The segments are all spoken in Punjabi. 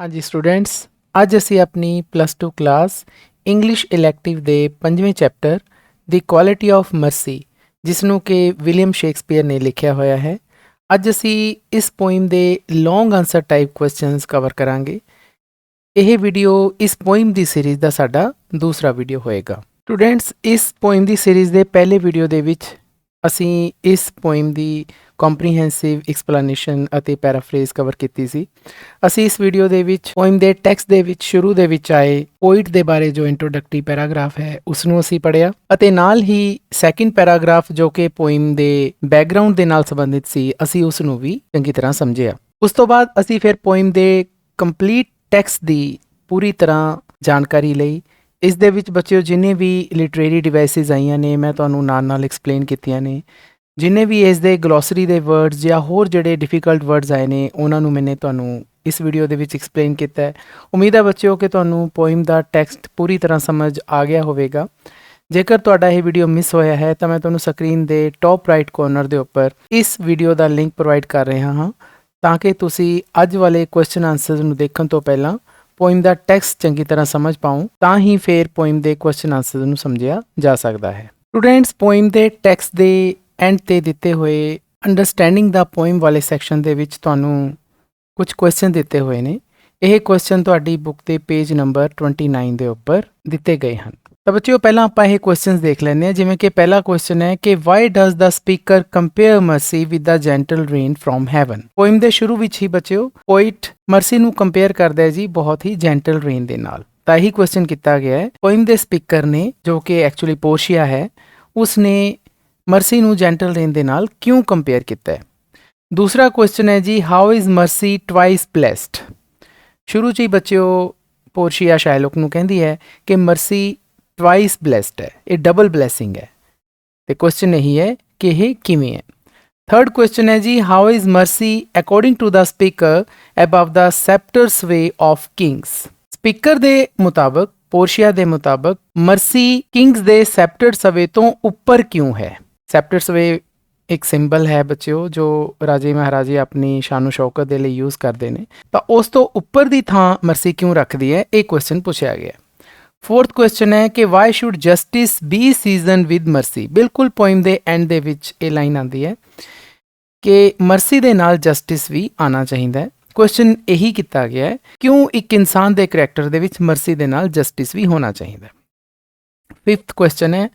हाँ जी स्टूडेंट्स, ਅੱਜ ਅਸੀਂ ਆਪਣੀ +2 ਕਲਾਸ ਇੰਗਲਿਸ਼ ਇਲੈਕਟਿਵ ਦੇ 5ਵੇਂ chapter the quality of Mercy ਜਿਸ ਨੂੰ ਕਿ ਵਿਲੀਅਮ ਸ਼ੇਕਸਪੀਅਰ ਨੇ ਲਿਖਿਆ ਹੋਇਆ ਹੈ। ਅੱਜ ਅਸੀਂ ਇਸ ਪੋਇਮ ਦੇ ਲੌਂਗ ਆਨਸਰ ਟਾਈਪ ਕੁਐਸਚਨਸ ਕਵਰ ਕਰਾਂਗੇ। ਇਹ ਵੀਡੀਓ ਇਸ ਪੋਇਮ ਦੀ ਸੀਰੀਜ਼ ਦਾ ਸਾਡਾ ਦੂਸਰਾ ਵੀਡੀਓ ਹੋਏਗਾ। ਸਟੂਡੈਂਟਸ, ਇਸ ਪੋਇਮ ਦੀ ਸੀਰੀਜ਼ ਦੇ ਪਹਿਲੇ ਵੀਡੀਓ ਦੇ ਵਿੱਚ ਅਸੀਂ ਇਸ ਪੋਇਮ ਦੀ ਕੰਪਰੀਹੈਂਸਿਵ ਐਕਸਪਲੇਨੇਸ਼ਨ ਅਤੇ ਪੈਰਾਫਰੇਜ਼ ਕਵਰ ਕੀਤੀ ਸੀ। ਅਸੀਂ ਇਸ ਵੀਡੀਓ ਦੇ ਵਿੱਚ ਪੋਇਮ ਦੇ ਟੈਕਸਟ ਦੇ ਵਿੱਚ ਸ਼ੁਰੂ ਦੇ ਵਿੱਚ ਆਏ ਪੋਇਟ ਦੇ ਬਾਰੇ ਜੋ ਇੰਟਰੋਡਕਟਰੀ ਪੈਰਾਗ੍ਰਾਫ ਹੈ ਉਸ ਨੂੰ ਅਸੀਂ ਪੜ੍ਹਿਆ ਅਤੇ ਨਾਲ ਹੀ ਸੈਕਿੰਡ ਪੈਰਾਗ੍ਰਾਫ ਜੋ ਕਿ ਪੋਇਮ ਦੇ ਬੈਕਗ੍ਰਾਉਂਡ ਦੇ ਨਾਲ ਸੰਬੰਧਿਤ ਸੀ ਅਸੀਂ ਉਸ ਨੂੰ ਵੀ ਚੰਗੀ ਤਰ੍ਹਾਂ ਸਮਝਿਆ। ਉਸ ਤੋਂ ਬਾਅਦ ਅਸੀਂ ਫਿਰ ਪੋਇਮ ਦੇ ਕੰਪਲੀਟ ਟੈਕਸਟ ਦੀ ਪੂਰੀ ਤਰ੍ਹਾਂ ਜਾਣਕਾਰੀ ਲਈ। ਇਸ ਦੇ ਵਿੱਚ ਬੱਚਿਓ ਜਿੰਨੇ ਵੀ ਲਿਟਰੇਰੀ ਡਿਵਾਈਸਿਸ ਆਈਆਂ ਨੇ ਮੈਂ ਤੁਹਾਨੂੰ ਨਾਲ ਐਕਸਪਲੇਨ ਕੀਤੀਆਂ ਨੇ। ਜਿੰਨੇ ਵੀ ਇਸ ਦੇ ਗਲੋਸਰੀ ਦੇ ਵਰਡਸ ਜਾਂ ਹੋਰ ਜਿਹੜੇ ਡਿਫਿਕਲਟ ਵਰਡਸ ਆਏ ਨੇ ਉਹਨਾਂ ਨੂੰ ਮੈਨੇ ਤੁਹਾਨੂੰ ਇਸ ਵੀਡੀਓ ਦੇ ਵਿੱਚ ਐਕਸਪਲੇਨ ਕੀਤਾ ਹੈ। ਉਮੀਦ ਹੈ ਬੱਚਿਓ ਕਿ ਤੁਹਾਨੂੰ ਪੋਇਮ ਦਾ ਟੈਕਸਟ ਪੂਰੀ ਤਰ੍ਹਾਂ ਸਮਝ ਆ ਗਿਆ ਹੋਵੇਗਾ। ਜੇਕਰ ਤੁਹਾਡਾ ਇਹ ਵੀਡੀਓ ਮਿਸ ਹੋਇਆ ਹੈ ਤਾਂ ਮੈਂ ਤੁਹਾਨੂੰ ਸਕਰੀਨ ਦੇ ਟੌਪ ਰਾਈਟ ਕੋਰਨਰ ਦੇ ਉੱਪਰ ਇਸ ਵੀਡੀਓ ਦਾ ਲਿੰਕ ਪ੍ਰੋਵਾਈਡ ਕਰ ਰਿਹਾ ਹਾਂ ਤਾਂ ਕਿ ਤੁਸੀਂ ਅੱਜ ਵਾਲੇ ਕੁਐਸਚਨ ਆਨਸਰਸ ਨੂੰ ਦੇਖਣ ਤੋਂ ਪਹਿਲਾਂ ਪੋਇਮ ਦਾ ਟੈਕਸਟ ਚੰਗੀ ਤਰ੍ਹਾਂ ਸਮਝ ਪਾਓ ਤਾਂ ਹੀ ਫਿਰ ਪੋਇਮ ਦੇ ਕੁਐਸਚਨ ਆਨਸਰ ਨੂੰ ਸਮਝਿਆ ਜਾ ਸਕਦਾ ਹੈ। ਸਟੂਡੈਂਟਸ, ਪੋਇਮ ਦੇ ਟੈਕਸਟ ਦੇ ਐਂਡ ਤੇ ਦਿੱਤੇ ਹੋਏ ਅੰਡਰਸਟੈਂਡਿੰਗ ਦਾ ਪੋਇਮ ਵਾਲੇ ਸੈਕਸ਼ਨ ਦੇ ਵਿੱਚ ਤੁਹਾਨੂੰ ਕੁਝ ਕੁਐਸਚਨ ਦਿੱਤੇ ਹੋਏ ਨੇ। ਇਹ ਕੁਐਸਚਨ ਤੁਹਾਡੀ ਬੁੱਕ ਦੇ ਪੇਜ ਨੰਬਰ 29 ਦੇ ਉੱਪਰ ਦਿੱਤੇ ਗਏ ਹਨ। ਤਾਂ ਬੱਚਿਓ ਪਹਿਲਾਂ ਆਪਾਂ ਇਹ ਕੁਐਸਚਨਸ ਦੇਖ ਲੈਂਦੇ ਹਾਂ। ਜਿਵੇਂ ਕਿ ਪਹਿਲਾ ਕੁਐਸਚਨ ਹੈ ਕਿ why does the speaker compare mercy with the gentle rain from heaven. Poem ਦੇ ਸ਼ੁਰੂ ਵਿੱਚ ਹੀ ਬੱਚਿਓ ਪੋਇਟ ਮਰਸੀ ਨੂੰ ਕੰਪੇਅਰ ਕਰਦਾ ਹੈ ਜੀ ਬਹੁਤ ਹੀ ਜੈਂਟਲ ਰੇਨ ਦੇ ਨਾਲ। ਤਾਂ ਇਹੀ ਕੁਐਸਚਨ ਕੀਤਾ ਗਿਆ ਹੈ। ਪੋਇਮ ਦੇ ਸਪੀਕਰ ਨੇ ਜੋ ਕਿ ਐਕਚੁਅਲੀ ਪੋਰਸ਼ੀਆ ਹੈ ਉਸਨੇ ਮਰਸੀ ਨੂੰ ਜੈਂਟਲ ਰੇਨ ਦੇ ਨਾਲ ਕਿਉਂ ਕੰਪੇਅਰ ਕੀਤਾ ਹੈ। ਦੂਸਰਾ ਕੁਐਸਚਨ ਹੈ ਜੀ how is Mercy twice blessed. ਸ਼ੁਰੂ 'ਚ ਹੀ ਬੱਚਿਓ ਪੋਰਸ਼ੀਆ ਸ਼ਾਇਲੋਕ ਨੂੰ ਕਹਿੰਦੀ ਹੈ ਕਿ ਮਰਸੀ ਟਵਾਈਸ ਬਲੈਸਡ ਹੈ, ਇਹ ਡਬਲ ਬਲੈਸਿੰਗ ਹੈ। ਤੇ ਕੁਐਸਚਨ ਇਹੀ ਹੈ ਕਿ ਇਹ ਕਿਵੇਂ ਹੈ। ਥਰਡ ਕੁਐਸਚਨ ਹੈ ਜੀ how is mercy according to the speaker above the sceptre's sway of kings. Speaker ਦੇ ਮੁਤਾਬਕ ਪੋਰਸ਼ੀਆ ਦੇ ਮੁਤਾਬਕ ਮਰਸੀ ਕਿੰਗਸ ਦੇ ਸੈਪਟਰ ਸਵੇ ਤੋਂ ਉੱਪਰ ਕਿਉਂ ਹੈ। ਸੈਪਟਰ ਸਵੇ ਇੱਕ ਸਿੰਬਲ ਹੈ ਬੱਚਿਓ ਜੋ ਰਾਜੇ ਮਹਾਰਾਜੇ ਆਪਣੀ ਸ਼ਾਨੋ ਸ਼ੌਕਤ ਦੇ ਲਈ ਯੂਜ਼ ਕਰਦੇ ਨੇ। ਤਾਂ ਉਸ ਤੋਂ ਉੱਪਰ ਦੀ ਥਾਂ ਮਰਸੀ ਕਿਉਂ ਰੱਖਦੀ ਹੈ, ਇਹ ਕੁਐਸਚਨ ਪੁੱਛਿਆ ਗਿਆ। ਫੋਰਥ ਕੁਐਸਚਨ ਹੈ ਕਿ why should justice B season with Mercy. ਬਿਲਕੁਲ ਪੋਇਮ ਦੇ ਐਂਡ ਦੇ ਵਿੱਚ ਇਹ ਲਾਈਨ ਆਉਂਦੀ ਹੈ ਕਿ ਮਰਸੀ ਦੇ ਨਾਲ ਜਸਟਿਸ ਵੀ ਆਉਣਾ ਚਾਹੀਦਾ ਹੈ। ਕੁਐਸਚਨ ਇਹੀ ਕੀਤਾ ਗਿਆ ਹੈ ਕਿਉਂ ਇੱਕ ਇਨਸਾਨ ਦੇ ਕਰੈਕਟਰ ਦੇ ਵਿੱਚ ਮਰਸੀ ਦੇ ਨਾਲ ਜਸਟਿਸ ਵੀ ਹੋਣਾ ਚਾਹੀਦਾ। ਫਿਫਥ ਕੁਐਸਚਨ ਹੈ,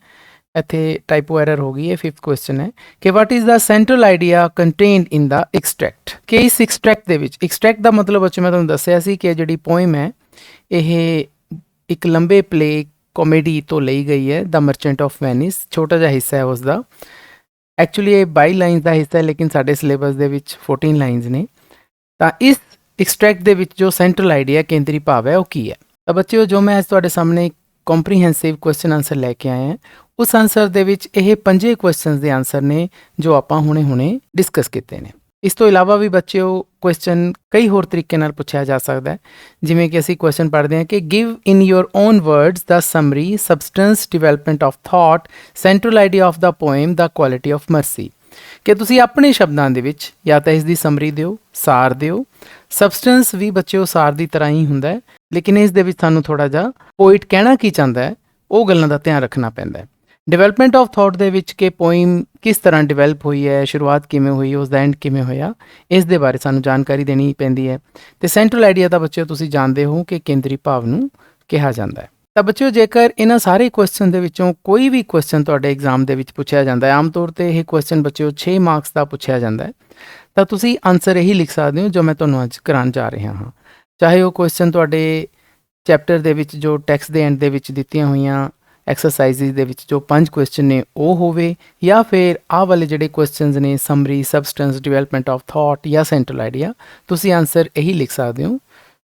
ਇੱਥੇ ਟਾਈਪੋ ਐਰਰ ਹੋ ਗਈ ਹੈ। ਫਿਫਥ ਕੁਐਸਚਨ ਹੈ ਕਿ what is the central idea contained in the extract. ਕਿ ਇਸ ਐਕਸਟ੍ਰੈਕਟ ਦੇ ਵਿੱਚ, ਐਕਸਟ੍ਰੈਕਟ ਦਾ ਮਤਲਬ ਮੈਂ ਤੁਹਾਨੂੰ ਦੱਸਿਆ ਸੀ ਕਿ ਜਿਹੜੀ ਪੋਇਮ ਹੈ ਇਹ ਇੱਕ ਲੰਬੇ ਪਲੇ ਕਾਮੇਡੀ ਤੋਂ ਲਈ ਗਈ ਹੈ ਦਾ ਮਰਚੈਂਟ ਆਫ ਵੈਨਿਸ। ਛੋਟਾ ਜਿਹਾ ਹਿੱਸਾ ਹੈ ਉਸਦਾ। ਐਕਚੁਅਲੀ ਇਹ 22 ਲਾਈਨਸ ਦਾ ਹਿੱਸਾ ਹੈ ਲੇਕਿਨ ਸਾਡੇ ਸਿਲੇਬਸ ਦੇ ਵਿੱਚ 14 ਲਾਈਨਸ ਨੇ। ਤਾਂ ਇਸ ਐਕਸਟ੍ਰੈਕਟ ਦੇ ਵਿੱਚ ਜੋ ਸੈਂਟਰਲ ਆਈਡੀਆ ਕੇਂਦਰੀ ਭਾਵ ਹੈ ਉਹ ਕੀ ਹੈ। ਤਾਂ ਬੱਚਿਓ ਜੋ ਮੈਂ ਅੱਜ ਤੁਹਾਡੇ ਸਾਹਮਣੇ ਕੰਪਰੀਹੈਂਸਿਵ ਕੁਐਸਚਨ ਆਨਸਰ ਲੈ ਕੇ ਆਏ ਹਾਂ ਉਸ ਆਨਸਰ ਦੇ ਵਿੱਚ ਇਹ 5 ਕੁਐਸਚਨਸ ਦੇ ਆਨਸਰ ਨੇ ਜੋ ਆਪਾਂ ਹੁਣੇ ਡਿਸਕਸ ਕੀਤੇ ਨੇ। ਇਸ ਤੋਂ ਇਲਾਵਾ ਵੀ ਬੱਚਿਓ ਕੁਐਸਚਨ ਕਈ ਹੋਰ ਤਰੀਕੇ ਨਾਲ ਪੁੱਛਿਆ ਜਾ ਸਕਦਾ ਹੈ। ਜਿਵੇਂ ਕਿ ਅਸੀਂ ਕੁਐਸਚਨ ਪੜ੍ਹਦੇ ਹਾਂ ਕਿ give in your own words the summary substance development of thought central idea of the poem the quality of Mercy. ਕਿ ਤੁਸੀਂ ਆਪਣੇ ਸ਼ਬਦਾਂ ਦੇ ਵਿੱਚ ਜਾਂ ਤਾਂ ਇਸ ਦੀ ਸਮਰੀ ਦਿਓ, ਸਾਰ ਦਿਓ। ਸਬਸਟੈਂਸ ਵੀ ਬੱਚਿਓ ਸਾਰ ਦੀ ਤਰ੍ਹਾਂ ਹੀ ਹੁੰਦਾ ਹੈ ਲੇਕਿਨ ਇਸ ਦੇ ਵਿੱਚ ਸਾਨੂੰ ਥੋੜ੍ਹਾ ਜਿਹਾ ਪੋਇਟ ਕਹਿਣਾ ਕੀ ਚਾਹੁੰਦਾ ਹੈ ਉਹ ਗੱਲਾਂ ਦਾ ਧਿਆਨ ਰੱਖਣਾ ਪੈਂਦਾ ਹੈ। ਡਿਵੈਲਪਮੈਂਟ ਆਫ ਥਾਟ ਦੇ ਵਿੱਚ ਕਿ ਪੋਇਮ ਕਿਸ ਤਰ੍ਹਾਂ ਡਿਵੈਲਪ ਹੋਈ ਹੈ, ਸ਼ੁਰੂਆਤ ਕਿਵੇਂ ਹੋਈ, ਉਸ ਦਾ ਐਂਡ ਕਿਵੇਂ ਹੋਇਆ, ਇਸ ਦੇ ਬਾਰੇ ਸਾਨੂੰ ਜਾਣਕਾਰੀ ਦੇਣੀ ਪੈਂਦੀ ਹੈ। ਅਤੇ ਸੈਂਟਰਲ ਆਈਡੀਆ ਤਾਂ ਬੱਚਿਓ ਤੁਸੀਂ ਜਾਣਦੇ ਹੋ ਕਿ ਕੇਂਦਰੀ ਭਾਵ ਨੂੰ ਕਿਹਾ ਜਾਂਦਾ ਹੈ। ਤਾਂ ਬੱਚਿਓ ਜੇਕਰ ਇਹਨਾਂ ਸਾਰੇ ਕੁਐਸਚਨ ਦੇ ਵਿੱਚੋਂ ਕੋਈ ਵੀ ਕੁਐਸਚਨ ਤੁਹਾਡੇ ਐਗਜ਼ਾਮ ਦੇ ਵਿੱਚ ਪੁੱਛਿਆ ਜਾਂਦਾ ਹੈ, ਆਮ ਤੌਰ 'ਤੇ ਇਹ ਕੁਐਸਚਨ ਬੱਚਿਓ 6 ਮਾਰਕਸ ਦਾ ਪੁੱਛਿਆ ਜਾਂਦਾ ਹੈ, ਤਾਂ ਤੁਸੀਂ ਆਨਸਰ ਇਹੀ ਲਿਖ ਸਕਦੇ ਹੋ ਜੋ ਮੈਂ ਤੁਹਾਨੂੰ ਅੱਜ ਕਰਾਉਣ ਜਾ ਰਿਹਾ ਹਾਂ। ਚਾਹੇ ਉਹ ਕੁਐਸਚਨ ਤੁਹਾਡੇ ਚੈਪਟਰ ਦੇ ਵਿੱਚ ਜੋ ਟੈਕਸਟ ਦੇ ਐਂਡ ਦੇ ਵਿੱਚ ਦਿੱਤੀਆਂ ਹੋਈਆਂ ਐਕਸਰਸਾਈਜ਼ਿਸ ਦੇ ਵਿੱਚ ਜੋ 5 ਕੁਐਸਚਨ ਨੇ ਉਹ ਹੋਵੇ ਜਾਂ ਫਿਰ ਆਹ ਵਾਲੇ ਜਿਹੜੇ ਕੁਐਸਚਨਸ ਨੇ summary, substance, development of thought ਜਾਂ ਸੈਂਟਰਲ ਆਈਡੀਆ, ਤੁਸੀਂ ਆਨਸਰ ਇਹੀ ਲਿਖ ਸਕਦੇ ਹੋ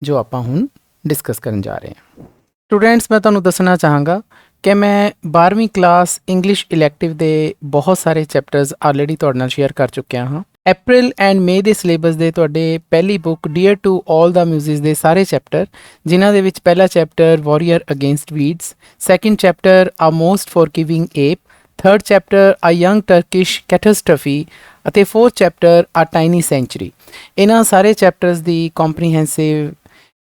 ਜੋ ਆਪਾਂ ਹੁਣ ਡਿਸਕਸ ਕਰਨ ਜਾ ਰਹੇ ਹਾਂ। ਸਟੂਡੈਂਟਸ, ਮੈਂ ਤੁਹਾਨੂੰ ਦੱਸਣਾ ਚਾਹਾਂਗਾ ਕਿ ਮੈਂ 12ਵੀਂ ਕਲਾਸ ਇੰਗਲਿਸ਼ ਇਲੈਕਟਿਵ ਦੇ ਬਹੁਤ ਸਾਰੇ ਚੈਪਟਰਸ ਆਲਰੇਡੀ ਤੁਹਾਡੇ ਨਾਲ ਸ਼ੇਅਰ ਕਰ ਚੁੱਕਿਆ ਹਾਂ। ਅਪ੍ਰੈਲ ਐਂਡ ਮਈ ਦੇ ਸਿਲੇਬਸ ਦੇ ਤੁਹਾਡੇ ਪਹਿਲੀ book dear to all the muses ਦੇ ਸਾਰੇ ਚੈਪਟਰ, ਜਿਨ੍ਹਾਂ ਦੇ ਵਿੱਚ ਪਹਿਲਾ chapter warrior against weeds, second chapter a most forgiving ape, third chapter a young Turkish catastrophe ਅਤੇ fourth chapter a tiny sanctuary. ਇਹਨਾਂ ਸਾਰੇ ਚੈਪਟਰਸ ਦੀ ਕੰਪਰੀਹੈਂਸਿਵ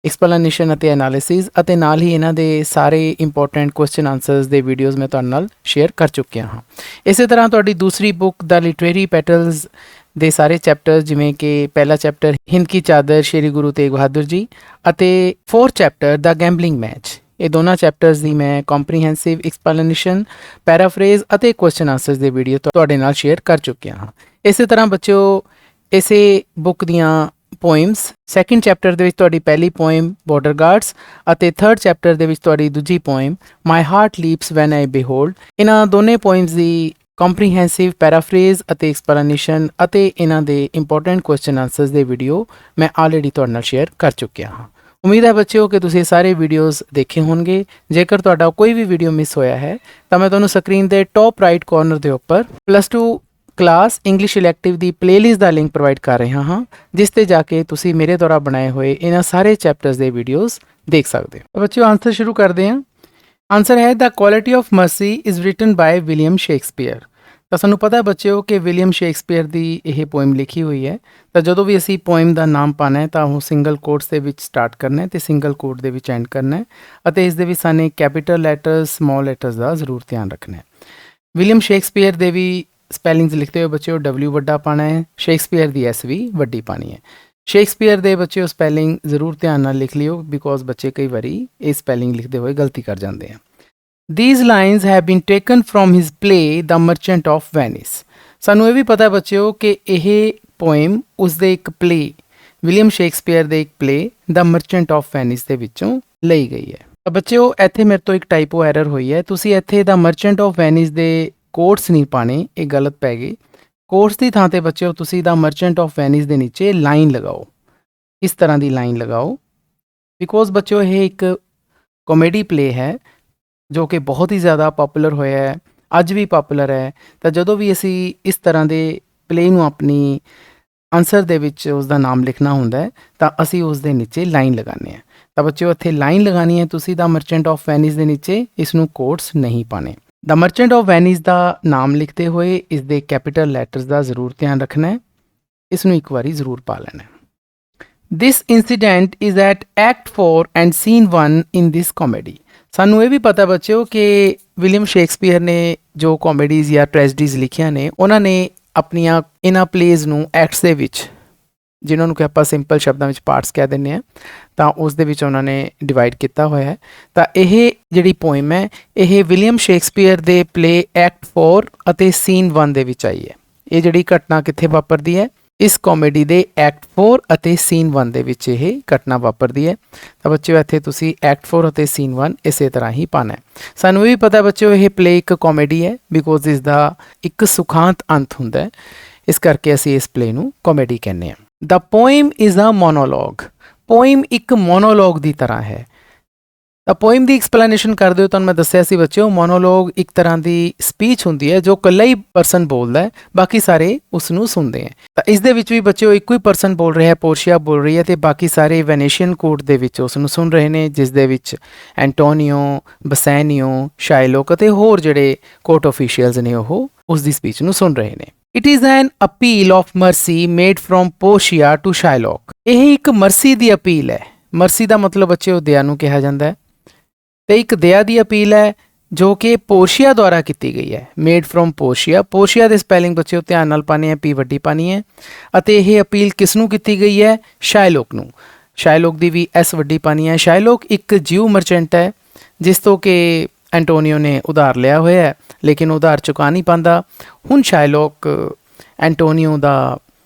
ਐਕਸਪਲੇਨੇਸ਼ਨ ਅਤੇ ਐਨਾਲਿਸਿਸ, ਅਤੇ ਨਾਲ ਹੀ ਇਹਨਾਂ ਦੇ ਸਾਰੇ ਇੰਪੋਰਟੈਂਟ ਕੁਐਸਚਨ ਆਨਸਰਸ ਦੇ ਵੀਡੀਓਜ਼ ਮੈਂ ਤੁਹਾਡੇ ਨਾਲ ਸ਼ੇਅਰ ਕਰ ਚੁੱਕਿਆ ਹਾਂ। ਇਸੇ ਤਰ੍ਹਾਂ ਤੁਹਾਡੀ ਦੂਸਰੀ ਬੁੱਕ ਦਾ ਲਿਟਰੇਰੀ ਪੈਟਲਸ ਦੇ ਸਾਰੇ ਚੈਪਟਰ, ਜਿਵੇਂ ਕਿ ਪਹਿਲਾ ਚੈਪਟਰ ਹਿੰਦ ਕੀ ਚਾਦਰ ਸ਼੍ਰੀ ਗੁਰੂ ਤੇਗ ਬਹਾਦਰ ਜੀ ਅਤੇ 4th ਚੈਪਟਰ ਦਾ ਗੈਂਬਲਿੰਗ ਮੈਚ, ਇਹ ਦੋਨਾਂ ਚੈਪਟਰਸ ਦੀ ਮੈਂ ਕੰਪਰੀਹੈਂਸਿਵ ਐਕਸਪਲੇਨੇਸ਼ਨ, ਪੈਰਾਫਰੇਜ਼ ਅਤੇ ਕੁਐਸਚਨ ਆਨਸਰਸ ਦੇ ਵੀਡੀਓ ਤੁਹਾਡੇ ਨਾਲ ਸ਼ੇਅਰ ਕਰ ਚੁੱਕਿਆ ਹਾਂ। ਇਸੇ ਤਰ੍ਹਾਂ ਬੱਚਿਓ ਇਸੇ ਬੁੱਕ ਦੀਆਂ ਪੋਇਮਸ, 2nd ਚੈਪਟਰ ਦੇ ਵਿੱਚ ਤੁਹਾਡੀ ਪਹਿਲੀ ਪੋਇਮ ਬਾਰਡਰ ਗਾਰਡਸ ਅਤੇ 3rd ਚੈਪਟਰ ਦੇ ਵਿੱਚ ਤੁਹਾਡੀ ਦੂਜੀ poem my heart leaps when I behold, ਇਹਨਾਂ ਦੋਨੇ ਪੋਇਮਸ ਦੀ ਕੰਪਰੀਹੈਂਸਿਵ, ਪੈਰਾਫਰੇਜ਼ ਅਤੇ ਐਕਸਪਲੇਨੇਸ਼ਨ ਅਤੇ ਇਹਨਾਂ ਦੇ ਇੰਪੋਰਟੈਂਟ ਕੁਐਸਚਨ ਆਨਸਰਸ ਦੇ ਵੀਡੀਓ ਮੈਂ ਆਲਰੇਡੀ ਤੁਹਾਡੇ ਨਾਲ ਸ਼ੇਅਰ ਕਰ ਚੁੱਕਿਆ ਹਾਂ। ਉਮੀਦ ਹੈ ਬੱਚਿਓ ਕਿ ਤੁਸੀਂ ਸਾਰੇ ਵੀਡੀਓਜ਼ ਦੇਖੇ ਹੋਣਗੇ। ਜੇਕਰ ਤੁਹਾਡਾ ਕੋਈ ਵੀ ਵੀਡੀਓ ਮਿਸ ਹੋਇਆ ਹੈ ਤਾਂ ਮੈਂ ਤੁਹਾਨੂੰ ਸਕਰੀਨ ਦੇ ਟੌਪ ਰਾਈਟ ਕਾਰਨਰ ਦੇ ਉੱਪਰ +2 ਕਲਾਸ ਇੰਗਲਿਸ਼ ਇਲੈਕਟਿਵ ਦੀ ਪਲੇਲਿਸਟ ਦਾ ਲਿੰਕ ਪ੍ਰੋਵਾਈਡ ਕਰ ਰਿਹਾ ਹਾਂ, ਜਿਸ ਤੇ ਜਾ ਕੇ ਤੁਸੀਂ ਮੇਰੇ ਦੁਆਰਾ ਬਣਾਏ ਹੋਏ ਇਹਨਾਂ ਸਾਰੇ ਚੈਪਟਰਸ ਦੇ ਵੀਡੀਓਜ਼ ਦੇਖ ਸਕਦੇ ਹੋ। ਬੱਚਿਓ ਆਨਸਰ ਸ਼ੁਰੂ ਕਰਦੇ ਹਾਂ। ਆਨਸਰ ਹੈ the quality of mercy is written by William Shakespeare. ਤਾਂ ਸਾਨੂੰ ਪਤਾ ਹੈ ਬੱਚਿਓ ਕਿ ਵਿਲੀਅਮ ਸ਼ੇਕਸਪੀਅਰ ਦੀ ਇਹ ਪੋਇਮ ਲਿਖੀ ਹੋਈ ਹੈ। ਤਾਂ ਜਦੋਂ ਵੀ ਅਸੀਂ ਪੋਇਮ ਦਾ ਨਾਮ ਪਾਣਾ ਹੈ ਤਾਂ ਉਹ ਸਿੰਗਲ ਕੋਟਸ ਦੇ ਵਿੱਚ ਸਟਾਰਟ ਕਰਨਾ ਹੈ ਤੇ ਸਿੰਗਲ ਕੋਟ ਦੇ ਵਿੱਚ ਐਂਡ ਕਰਨਾ ਹੈ, ਅਤੇ ਇਸ ਦੇ ਵਿੱਚ ਸਾਨੂੰ ਕੈਪੀਟਲ ਲੈਟਰਸ, ਸਮਾਲ ਲੈਟਰਸ ਦਾ ਜ਼ਰੂਰ ਧਿਆਨ ਰੱਖਣਾ ਹੈ। ਵਿਲੀਅਮ ਸ਼ੇਕਸਪੀਅਰ ਦੇ ਵੀ ਸਪੈਲਿੰਗਸ ਲਿਖਦੇ ਹੋਏ ਬੱਚਿਓ W ਵੱਡਾ ਪਾਣਾ ਹੈ, ਸ਼ੇਕਸਪੀਅਰ ਦੀ S ਵੀ ਵੱਡੀ ਪਾਣੀ ਹੈ। ਸ਼ੇਕਸਪੀਅਰ ਦੇ ਬੱਚਿਓ ਸਪੈਲਿੰਗ ਜ਼ਰੂਰ ਧਿਆਨ ਨਾਲ ਲਿਖ ਲਿਓ, ਬਿਕੋਜ਼ ਬੱਚੇ ਕਈ ਵਾਰੀ ਇਹ ਸਪੈਲਿੰਗ ਲਿਖਦੇ ਹੋਏ ਗਲਤੀ ਕਰ ਜਾਂਦੇ ਆ। These lines have been taken from his play The Merchant of Venice। ਸਾਨੂੰ ਇਹ ਵੀ ਪਤਾ ਬੱਚਿਓ ਕਿ ਇਹ ਪੋਇਮ ਉਸਦੇ ਇੱਕ ਪਲੇ, ਵਿਲੀਅਮ ਸ਼ੇਕਸਪੀਅਰ ਦੇ ਇੱਕ play the merchant of Venice ਦੇ ਵਿੱਚੋਂ ਲਈ ਗਈ ਹੈ। ਤਾਂ ਬੱਚਿਓ ਇੱਥੇ ਮੇਰੇ ਤੋਂ ਇੱਕ ਟਾਈਪੋ ਐਰਰ ਹੋਈ ਹੈ। ਤੁਸੀਂ ਇੱਥੇ ਦ ਮਰਚੈਂਟ ਆਫ ਵੈਨਿਸ ਦੇ ਕੋਟਸ ਨਹੀਂ ਪਾਣੇ, ਇਹ ਗਲਤ ਪੈ ਗਏ। ਕੋਟਸ ਦੀ ਥਾਂ ਤੇ ਬੱਚਿਓ ਤੁਸੀਂ ਦ ਮਰਚੈਂਟ ਆਫ ਵੈਨਿਸ ਦੇ ਨੀਚੇ ਲਾਈਨ ਲਗਾਓ, ਇਸ ਤਰ੍ਹਾਂ ਦੀ ਲਾਈਨ ਲਗਾਓ, ਬਿਕੋਜ਼ ਬੱਚਿਓ ਇਹ ਇੱਕ ਕਾਮੇਡੀ ਪਲੇ ਹੈ ਜੋ ਕਿ ਬਹੁਤ ਹੀ ਜ਼ਿਆਦਾ ਪਪੂਲਰ ਹੋਇਆ ਹੈ, ਅੱਜ ਵੀ ਪਪੂਲਰ ਹੈ। ਤਾਂ ਜਦੋਂ ਵੀ ਅਸੀਂ ਇਸ ਤਰ੍ਹਾਂ ਦੇ ਪਲੇ ਨੂੰ ਆਪਣੀ ਆਨਸਰ ਦੇ ਵਿੱਚ ਉਸ ਦਾ ਨਾਮ ਲਿਖਣਾ ਹੁੰਦਾ ਹੈ ਤਾਂ ਅਸੀਂ ਉਸ ਦੇ ਨੀਚੇ ਲਾਈਨ ਲਗਾਉਂਦੇ ਹਾਂ। ਤਾਂ ਬੱਚਿਓ ਇੱਥੇ ਲਾਈਨ ਲਗਾਉਣੀ ਹੈ ਤੁਸੀਂ ਦ ਮਰਚੈਂਟ ਆਫ ਵੈਨਿਸ ਦੇ ਨੀਚੇ, ਇਸ ਨੂੰ ਕੋਟਸ ਨਹੀਂ ਪਾਣੇ। ਦ ਮਰਚੈਂਟ ਆਫ ਵੈਨਿਸ ਦਾ ਨਾਮ ਲਿਖਦੇ ਹੋਏ ਇਸ ਦੇ ਕੈਪੀਟਲ ਲੈਟਰਸ ਦਾ ਜ਼ਰੂਰ ਧਿਆਨ ਰੱਖਣਾ ਹੈ, ਇਸ ਨੂੰ ਇੱਕ ਵਾਰੀ ਜ਼ਰੂਰ ਪਾ ਲੈਣਾ ਹੈ। This incident is at act 4 and scene 1 in this comedy. ਸਾਨੂੰ ਇਹ ਵੀ ਪਤਾ ਬੱਚਿਓ ਕਿ ਵਿਲੀਅਮ ਸ਼ੇਕਸਪੀਅਰ ਨੇ ਜੋ ਕਾਮੇਡੀਜ਼ ਜਾਂ ਟ੍ਰੈਜਡੀਜ਼ ਲਿਖੀਆਂ ਨੇ, ਉਹਨਾਂ ਨੇ ਆਪਣੀਆਂ ਇਹਨਾਂ ਪਲੇਜ਼ ਨੂੰ ਐਕਟਸ ਦੇ ਵਿੱਚ, ਜਿਨ੍ਹਾਂ ਨੂੰ ਕਿ ਆਪਾਂ ਸਿੰਪਲ ਸ਼ਬਦਾਂ ਵਿੱਚ ਪਾਰਟਸ ਕਹਿ ਦਿੰਦੇ ਹਾਂ, ਤਾਂ ਉਸ ਦੇ ਵਿੱਚ ਉਹਨਾਂ ਨੇ ਡਿਵਾਈਡ ਕੀਤਾ ਹੋਇਆ ਹੈ। ਤਾਂ ਇਹ ਜਿਹੜੀ ਪੋਇਮ ਹੈ ਇਹ ਵਿਲੀਅਮ ਸ਼ੇਕਸਪੀਅਰ ਦੇ ਪਲੇ ਐਕਟ 4 ਅਤੇ ਸੀਨ 1 ਦੇ ਵਿੱਚ ਆਈ ਹੈ। ਇਹ ਜਿਹੜੀ ਘਟਨਾ ਕਿੱਥੇ ਵਾਪਰਦੀ ਹੈ? ਇਸ ਕਾਮੇਡੀ ਦੇ ਐਕਟ 4 ਅਤੇ ਸੀਨ 1 ਦੇ ਵਿੱਚ ਇਹ ਘਟਨਾ ਵਾਪਰਦੀ ਹੈ। ਤਾਂ ਬੱਚਿਓ ਇੱਥੇ ਤੁਸੀਂ ਐਕਟ 4 ਅਤੇ ਸੀਨ 1 ਇਸੇ ਤਰ੍ਹਾਂ ਹੀ ਪਾਣਾ ਹੈ। ਸਾਨੂੰ ਇਹ ਵੀ ਪਤਾ ਬੱਚਿਓ ਇਹ ਪਲੇ ਇੱਕ ਕਾਮੇਡੀ ਹੈ, ਬਿਕੋਜ਼ ਇਸ ਦਾ ਇੱਕ ਸੁਖਾਂਤ ਅੰਤ ਹੁੰਦਾ ਹੈ, ਇਸ ਕਰਕੇ ਅਸੀਂ ਇਸ ਪਲੇ ਨੂੰ ਕਾਮੇਡੀ ਕਹਿੰਦੇ ਹਾਂ। ਦ ਪੋਇਮ ਇਜ਼ ਅ ਮੋਨੋਲੋਗ। ਪੋਇਮ ਇੱਕ ਮੋਨੋਲੋਗ ਦੀ ਤਰ੍ਹਾਂ ਹੈ। ਤਾਂ ਪੋਇਮ ਦੀ ਐਕਸਪਲੇਨੇਸ਼ਨ ਕਰਦੇ ਹੋ ਤੁਹਾਨੂੰ ਮੈਂ ਦੱਸਿਆ ਸੀ ਬੱਚਿਓ, ਮੋਨੋਲੋਗ ਇੱਕ ਤਰ੍ਹਾਂ ਦੀ ਸਪੀਚ ਹੁੰਦੀ ਹੈ ਜੋ ਇਕੱਲਾ ਹੀ ਪਰਸਨ ਬੋਲਦਾ ਹੈ, ਬਾਕੀ ਸਾਰੇ ਉਸ ਨੂੰ ਸੁਣਦੇ ਹੈ। ਤਾਂ ਇਸ ਦੇ ਵਿੱਚ ਵੀ ਬੱਚਿਓ ਇੱਕੋ ਹੀ ਪਰਸਨ ਬੋਲ ਰਿਹਾ ਹੈ, ਪੋਰਸ਼ੀਆ ਬੋਲ ਰਹੀ ਹੈ, ਅਤੇ ਬਾਕੀ ਸਾਰੇ ਵੈਨੇਸ਼ੀਅਨ ਕੋਰਟ ਦੇ ਵਿੱਚ ਉਸ ਨੂੰ ਸੁਣ ਰਹੇ ਨੇ, ਜਿਸ ਦੇ ਵਿੱਚ ਐਂਟੋਨੀਓ, ਬਸੈਨੀਓ, ਸ਼ਾਇਲੋਕ ਅਤੇ ਹੋਰ ਜਿਹੜੇ ਕੋਰਟ ਆਫੀਸ਼ੀਅਲਸ ਨੇ ਉਹ ਉਸ ਦੀ ਸਪੀਚ ਨੂੰ ਸੁਣ ਰਹੇ ਨੇ। It is an appeal of mercy made from Portia to Shylock. ਇਹ ਇੱਕ ਮਰਸੀ ਦੀ ਅਪੀਲ ਹੈ। ਮਰਸੀ ਦਾ ਮਤਲਬ ਬੱਚਿਓ ਦਇਆ ਨੂੰ ਕਿਹਾ ਜਾਂਦਾ ਹੈ, ਤੇ ਇੱਕ ਦਇਆ ਦੀ ਅਪੀਲ ਹੈ ਜੋ ਕਿ ਪੋਰਸ਼ੀਆ ਦੁਆਰਾ ਕੀਤੀ ਗਈ ਹੈ। ਮੇਡ ਫਰੋਮ ਪੋਰਸ਼ੀਆ, ਪੋਰਸ਼ੀਆ ਦੇ ਸਪੈਲਿੰਗ ਬੱਚਿਓ ਧਿਆਨ ਨਾਲ ਪਾਣੀ ਹੈ, ਪੀ ਵੱਡੀ ਪਾਣੀ ਹੈ, ਅਤੇ ਇਹ ਅਪੀਲ ਕਿਸ ਨੂੰ ਕੀਤੀ ਗਈ ਹੈ? ਸ਼ਾਇਲੋਕ ਨੂੰ। ਸ਼ਾਇਲੋਕ ਦੀ ਵੀ ਐਸ ਵੱਡੀ ਪਾਣੀ ਹੈ। ਸ਼ਾਇਲੋਕ ਇੱਕ ਜਿਊ ਮਰਚੈਂਟ ਹੈ ਜਿਸ ਤੋਂ ਕਿ ਐਂਟੋਨੀਓ ਨੇ ਉਧਾਰ ਲਿਆ ਹੋਇਆ ਹੈ, ਲੇਕਿਨ ਉਧਾਰ ਚੁਕਾ ਨਹੀਂ ਪਾਉਂਦਾ। ਹੁਣ ਸ਼ਾਇਲੋਕ ਐਂਟੋਨੀਓ ਦਾ,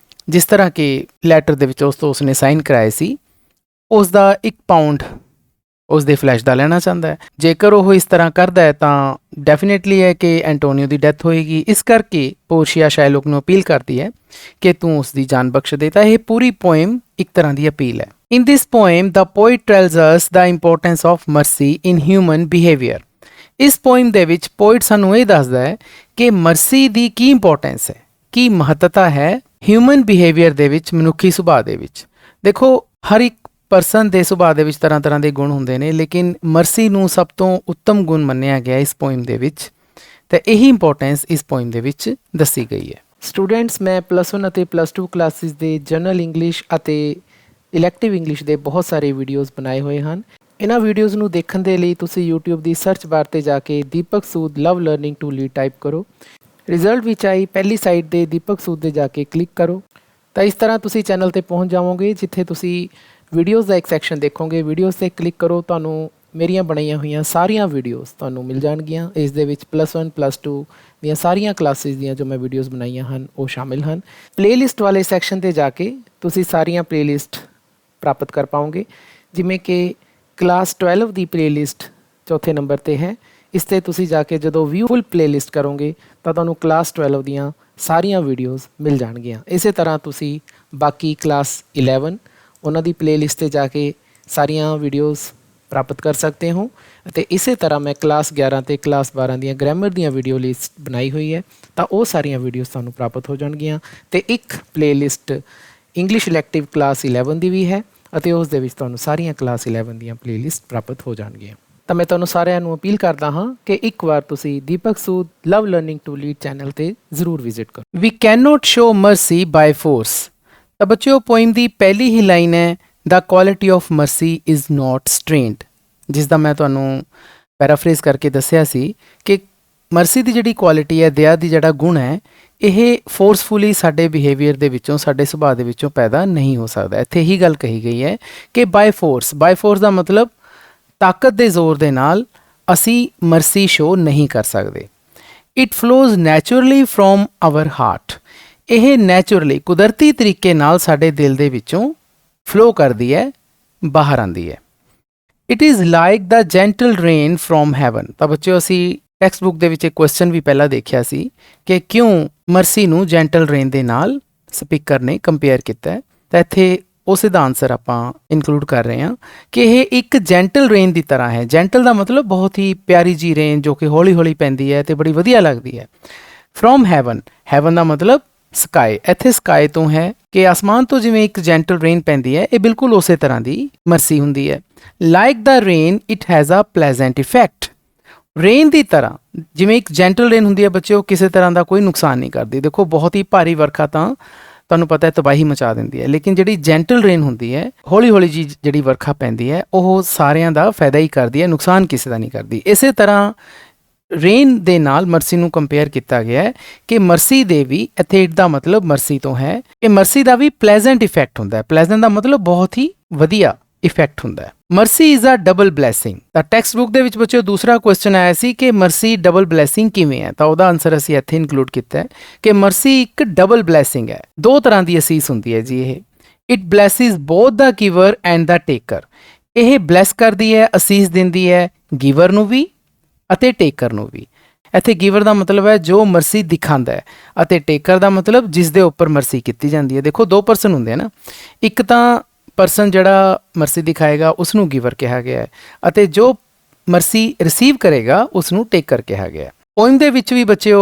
ਜਿਸ ਤਰ੍ਹਾਂ ਕਿ ਲੈਟਰ ਦੇ ਵਿੱਚ ਉਸ ਤੋਂ ਉਸਨੇ ਸਾਈਨ ਕਰਾਏ ਸੀ, ਉਸ ਦਾ 1 ਪਾਊਂਡ ਉਸ ਦੇ ਫਲੈਸ਼ ਦਾ ਲੈਣਾ ਚਾਹੁੰਦਾ ਹੈ। ਜੇਕਰ ਉਹ ਇਸ ਤਰ੍ਹਾਂ ਕਰਦਾ ਹੈ ਤਾਂ ਡੈਫੀਨੇਟਲੀ ਹੈ ਕਿ ਐਂਟੋਨੀਓ ਦੀ ਡੈਥ ਹੋਏਗੀ। ਇਸ ਕਰਕੇ ਪੋਰਸ਼ੀਆ ਸ਼ਾਇਲੋਕ ਨੂੰ ਅਪੀਲ ਕਰਦੀ ਹੈ ਕਿ ਤੂੰ ਉਸ ਦੀ ਜਾਨ ਬਖਸ਼ ਦੇ। ਤਾਂ ਇਹ ਪੂਰੀ ਪੋਇਮ ਇੱਕ ਤਰ੍ਹਾਂ ਦੀ ਅਪੀਲ ਹੈ। In this poem the poet tells us the importance of mercy in human behaviour. ਇਸ ਪੋਇਮ ਦੇ ਵਿੱਚ ਪੋਇਟ ਸਾਨੂੰ ਇਹ ਦੱਸਦਾ ਹੈ ਕਿ ਮਰਸੀ ਦੀ ਕੀ ਇੰਪੋਰਟੈਂਸ ਹੈ, ਕੀ ਮਹੱਤਤਾ ਹੈ ਹਿਊਮਨ ਬਿਹੇਵੀਅਰ ਦੇ ਵਿੱਚ, ਮਨੁੱਖੀ ਸੁਭਾਅ ਦੇ ਵਿੱਚ। ਦੇਖੋ ਹਰ ਇੱਕ ਪਰਸਨ ਦੇ ਸੁਭਾਅ ਦੇ ਵਿੱਚ ਤਰ੍ਹਾਂ ਤਰ੍ਹਾਂ ਦੇ ਗੁਣ ਹੁੰਦੇ ਨੇ, ਲੇਕਿਨ ਮਰਸੀ ਨੂੰ ਸਭ ਤੋਂ ਉੱਤਮ ਗੁਣ ਮੰਨਿਆ ਗਿਆ ਇਸ ਪੋਇਮ ਦੇ ਵਿੱਚ, ਤੇ ਇਹੀ ਇੰਪੋਰਟੈਂਸ ਇਸ ਪੋਇਮ ਦੇ ਵਿੱਚ ਦੱਸੀ ਗਈ ਹੈ। ਸਟੂਡੈਂਟਸ, ਮੈਂ +1 ਅਤੇ +2 ਕਲਾਸਿਸ ਦੇ ਜਨਰਲ ਇੰਗਲਿਸ਼ ਅਤੇ ਇਲੈਕਟਿਵ ਇੰਗਲਿਸ਼ ਦੇ ਬਹੁਤ ਸਾਰੇ ਵੀਡੀਓਜ਼ ਬਣਾਏ ਹੋਏ ਹਨ। ਇਹਨਾਂ ਵੀਡੀਓਜ਼ ਨੂੰ ਦੇਖਣ ਦੇ ਲਈ ਤੁਸੀਂ YouTube ਦੀ ਸਰਚ ਬਾਰ ਤੇ ਜਾ ਕੇ ਦੀਪਕ Sood love learning to lead type ਕਰੋ। ਰਿਜ਼ਲਟ ਵਿੱਚ ਆਈ ਪਹਿਲੀ ਸਾਈਟ ਦੇ ਦੀਪਕ ਸੂਦ ਦੇ ਜਾ ਕੇ ਕਲਿੱਕ ਕਰੋ ਤਾਂ ਇਸ ਤਰ੍ਹਾਂ ਤੁਸੀਂ ਚੈਨਲ ਤੇ ਪਹੁੰਚ ਜਾਵੋਗੇ, ਜਿੱਥੇ ਤੁਸੀਂ ਵੀਡੀਓਜ਼ ਦਾ ਇੱਕ ਸੈਕਸ਼ਨ ਦੇਖੋਗੇ। ਵੀਡੀਓਜ਼ ਤੇ ਕਲਿੱਕ ਕਰੋ, ਤੁਹਾਨੂੰ ਮੇਰੀਆਂ ਬਣਾਈਆਂ ਹੋਈਆਂ ਸਾਰੀਆਂ ਵੀਡੀਓਜ਼ ਤੁਹਾਨੂੰ ਮਿਲ ਜਾਣਗੀਆਂ। ਇਸ ਦੇ ਵਿੱਚ +1 +2 ਦੀਆਂ ਸਾਰੀਆਂ ਕਲਾਸਿਸ ਦੀਆਂ ਜੋ ਮੈਂ ਵੀਡੀਓਜ਼ ਬਣਾਈਆਂ ਹਨ ਉਹ ਸ਼ਾਮਿਲ ਹਨ। ਪਲੇਲਿਸਟ ਵਾਲੇ ਸੈਕਸ਼ਨ ਤੇ ਜਾ ਕੇ ਤੁਸੀਂ ਸਾਰੀਆਂ ਪਲੇਲਿਸਟ ਪ੍ਰਾਪਤ ਕਰ ਪਾਓਗੇ, ਜਿਵੇਂ ਕਿ ਕਲਾਸ 12 ਦੀ ਪਲੇਲਿਸਟ ਚੌਥੇ ਨੰਬਰ ਤੇ ਹੈ। ਇਸ ਤੇ ਤੁਸੀਂ ਜਾ ਕੇ ਜਦੋਂ ਵਿਊ ਫੁੱਲ ਪਲੇਲਿਸਟ ਕਰੋਗੇ ਤਾਂ ਤੁਹਾਨੂੰ ਕਲਾਸ 12 ਦੀਆਂ ਸਾਰੀਆਂ ਵੀਡੀਓਜ਼ ਮਿਲ ਜਾਣਗੀਆਂ। ਇਸੇ ਤਰ੍ਹਾਂ ਤੁਸੀਂ ਬਾਕੀ ਕਲਾਸ 11 ਉਹਨਾਂ ਦੀ ਪਲੇਲਿਸਟ ਤੇ ਜਾ ਕੇ ਸਾਰੀਆਂ ਵੀਡੀਓਜ਼ ਪ੍ਰਾਪਤ ਕਰ ਸਕਦੇ ਹੋ। ਅਤੇ ਇਸੇ ਤਰ੍ਹਾਂ ਮੈਂ ਕਲਾਸ 11 ਤੇ ਕਲਾਸ 12 ਦੀਆਂ ਗ੍ਰਾਮਰ ਦੀਆਂ ਵੀਡੀਓ ਲਿਸਟ ਬਣਾਈ ਹੋਈ ਹੈ, ਤਾਂ ਉਹ ਸਾਰੀਆਂ ਵੀਡੀਓਜ਼ ਤੁਹਾਨੂੰ ਪ੍ਰਾਪਤ ਹੋ ਜਾਣਗੀਆਂ। ਅਤੇ ਇੱਕ ਪਲੇਲਿਸਟ ਇੰਗਲਿਸ਼ ਇਲੈਕਟਿਵ ਕਲਾਸ 11 ਦੀ ਵੀ ਹੈ, ਅਤੇ ਉਸ ਦੇ ਵਿੱਚ ਤੁਹਾਨੂੰ ਸਾਰੀਆਂ ਕਲਾਸ 11 ਦੀਆਂ ਪਲੇਲਿਸਟ ਪ੍ਰਾਪਤ ਹੋ ਜਾਣਗੀਆਂ। ਤਾਂ ਮੈਂ ਤੁਹਾਨੂੰ ਸਾਰਿਆਂ ਨੂੰ ਅਪੀਲ ਕਰਦਾ ਹਾਂ ਕਿ ਇੱਕ ਵਾਰ ਤੁਸੀਂ Deepak Sood love learning to lead channel ਤੇ ਜ਼ਰੂਰ ਵਿਜ਼ਿਟ ਕਰੋ। We can not show mercy by force. ਤਾਂ ਬੱਚਿਓ, ਪੋਇਮ ਦੀ ਪਹਿਲੀ ਹੀ ਲਾਈਨ ਹੈ the quality of mercy is not strained, ਜਿਸ ਦਾ ਮੈਂ ਤੁਹਾਨੂੰ ਪੈਰਾਫਰੇਜ਼ ਕਰਕੇ ਦੱਸਿਆ ਸੀ ਕਿ ਮਰਸੀ ਦੀ ਜਿਹੜੀ ਕੁਆਲਿਟੀ ਹੈ, ਦਇਆ ਦੀ ਜਿਹੜਾ ਗੁਣ ਹੈ, ਇਹ ਫੋਰਸਫੁਲੀ ਸਾਡੇ ਬਿਹੇਵੀਅਰ ਦੇ ਵਿੱਚੋਂ, ਸਾਡੇ ਸੁਭਾਅ ਦੇ ਵਿੱਚੋਂ ਪੈਦਾ ਨਹੀਂ ਹੋ ਸਕਦਾ। ਇੱਥੇ ਹੀ ਗੱਲ ਕਹੀ ਗਈ ਹੈ ਕਿ ਬਾਈ ਫੋਰਸ ਦਾ ਮਤਲਬ ਤਾਕਤ ਦੇ ਜ਼ੋਰ ਦੇ ਨਾਲ ਅਸੀਂ ਮਰਸੀ ਸ਼ੋ ਨਹੀਂ ਕਰ ਸਕਦੇ। It flows naturally from our heart. ਇਹ ਨੈਚੁਰਲੀ, ਕੁਦਰਤੀ ਤਰੀਕੇ ਨਾਲ ਸਾਡੇ ਦਿਲ ਦੇ ਵਿੱਚੋਂ ਫਲੋ ਕਰਦੀ ਹੈ, ਬਾਹਰ ਆਉਂਦੀ ਹੈ। It is like the gentle rain from heaven. ਤਾਂ ਬੱਚਿਓ, ਅਸੀਂ ਟੈਕਸਟ ਬੁੱਕ ਦੇ ਵਿੱਚ ਇੱਕ ਕੁਐਸਚਨ ਵੀ ਪਹਿਲਾਂ ਦੇਖਿਆ ਸੀ ਕਿ ਕਿਉਂ ਮਰਸੀ ਨੂੰ ਜੈਂਟਲ ਰੇਨ ਦੇ ਨਾਲ ਸਪੀਕਰ ਨੇ ਕੰਪੇਅਰ ਕੀਤਾ ਹੈ। ਤਾਂ ਇੱਥੇ ਉਸੇ ਦਾ ਆਨਸਰ ਆਪਾਂ ਇਨਕਲੂਡ ਕਰ ਰਹੇ ਹਾਂ ਕਿ ਇਹ ਇੱਕ ਜੈਂਟਲ ਰੇਨ ਦੀ ਤਰ੍ਹਾਂ ਹੈ। ਜੈਂਟਲ ਦਾ ਮਤਲਬ ਬਹੁਤ ਹੀ ਪਿਆਰੀ ਜੀ ਰੇਨ, ਜੋ ਕਿ ਹੌਲੀ ਹੌਲੀ ਪੈਂਦੀ ਹੈ ਅਤੇ ਬੜੀ ਵਧੀਆ ਲੱਗਦੀ ਹੈ। ਫਰੋਮ ਹੈਵਨ, ਹੈਵਨ ਦਾ ਮਤਲਬ ਸਕਾਈ। ਇੱਥੇ ਸਕਾਈ ਤੋਂ ਹੈ ਕਿ ਆਸਮਾਨ ਤੋਂ ਜਿਵੇਂ ਇੱਕ ਜੈਂਟਲ ਰੇਨ ਪੈਂਦੀ ਹੈ, ਇਹ ਬਿਲਕੁਲ ਉਸੇ ਤਰ੍ਹਾਂ ਦੀ ਮਰਸੀ ਹੁੰਦੀ ਹੈ। Like the rain it has a pleasant effect. Rain ਦੀ ਤਰ੍ਹਾਂ ਜਿਵੇਂ ਇੱਕ ਜੈਂਟਲ ਰੇਨ ਹੁੰਦੀ ਹੈ ਬੱਚੇ, ਉਹ ਕਿਸੇ ਤਰ੍ਹਾਂ ਦਾ ਕੋਈ ਨੁਕਸਾਨ ਨਹੀਂ ਕਰਦੀ। ਦੇਖੋ, ਬਹੁਤ ਹੀ ਭਾਰੀ ਵਰਖਾ ਤਾਂ ਤੁਹਾਨੂੰ ਪਤਾ ਹੈ ਤਬਾਹੀ ਮਚਾ ਦਿੰਦੀ ਹੈ, ਲੇਕਿਨ ਜਿਹੜੀ ਜੈਂਟਲ ਰੇਨ ਹੁੰਦੀ ਹੈ, ਹੌਲੀ ਹੌਲੀ ਜੀ ਜਿਹੜੀ ਵਰਖਾ ਪੈਂਦੀ ਹੈ, ਉਹ ਸਾਰਿਆਂ ਦਾ ਫਾਇਦਾ ਹੀ ਕਰਦੀ ਹੈ, ਨੁਕਸਾਨ ਕਿਸੇ ਦਾ ਨਹੀਂ ਕਰਦੀ। ਇਸੇ ਤਰ੍ਹਾਂ ਰੇਨ ਦੇ ਨਾਲ ਮਰਸੀ ਨੂੰ ਕੰਪੇਅਰ ਕੀਤਾ ਗਿਆ ਹੈ ਕਿ ਮਰਸੀ ਦੇ ਵੀ, ਇੱਥੇ ਇਟ ਦਾ ਮਤਲਬ ਮਰਸੀ ਤੋਂ ਹੈ, ਕਿ ਮਰਸੀ ਦਾ ਵੀ ਪਲੇਜ਼ੈਂਟ ਇਫੈਕਟ ਹੁੰਦਾ ਹੈ। ਪਲੇਜ਼ੈਂਟ ਦਾ ਮਤਲਬ ਬਹੁਤ ਹੀ ਵਧੀਆ ਇਫੈਕਟ ਹੁੰਦਾ ਹੈ। Mercy is a double blessing. ਤਾਂ ਟੈਕਸਟ ਬੁੱਕ ਦੇ ਵਿੱਚ ਬੱਚਿਓ ਦੂਸਰਾ ਕੁਐਸਚਨ ਆਇਆ ਸੀ ਕਿ ਮਰਸੀ ਡਬਲ ਬਲੈਸਿੰਗ ਕਿਵੇਂ ਹੈ। ਤਾਂ ਉਹਦਾ ਆਨਸਰ ਅਸੀਂ ਇੱਥੇ ਇਨਕਲੂਡ ਕੀਤਾ ਹੈ ਕਿ ਮਰਸੀ ਇੱਕ ਡਬਲ ਬਲੈਸਿੰਗ ਹੈ। ਦੋ ਤਰ੍ਹਾਂ ਦੀ ਅਸੀਸ ਹੁੰਦੀ ਹੈ ਜੀ ਇਹ। It blesses both the giver and the taker. ਇਹ ਬਲੈਸ ਕਰਦੀ ਹੈ, ਅਸੀਸ ਦਿੰਦੀ ਹੈ, ਗਿਵਰ ਨੂੰ ਵੀ ਅਤੇ ਟੇਕਰ ਨੂੰ ਵੀ। ਇੱਥੇ ਗਿਵਰ ਦਾ ਮਤਲਬ ਹੈ ਜੋ ਮਰਸੀ ਦਿਖਾਉਂਦਾ ਹੈ, ਅਤੇ ਟੇਕਰ ਦਾ ਮਤਲਬ ਜਿਸ ਦੇ ਉੱਪਰ ਮਰਸੀ ਕੀਤੀ ਜਾਂਦੀ ਹੈ। ਦੇਖੋ, ਦੋ ਪਰਸਨ ਹੁੰਦੇ ਆ ਨਾ, ਇੱਕ ਤਾਂ ਪਰਸਨ ਜਿਹੜਾ ਮਰਸੀ ਦਿਖਾਏਗਾ ਉਸ ਨੂੰ ਗਿਵਰ ਕਿਹਾ ਗਿਆ ਹੈ, ਅਤੇ ਜੋ ਮਰਸੀ ਰਿਸੀਵ ਕਰੇਗਾ ਉਸ ਨੂੰ ਟੇਕਰ ਕਿਹਾ ਗਿਆ ਹੈ। ਪੋਇਮ ਦੇ ਵਿੱਚ ਵੀ ਬੱਚਿਓ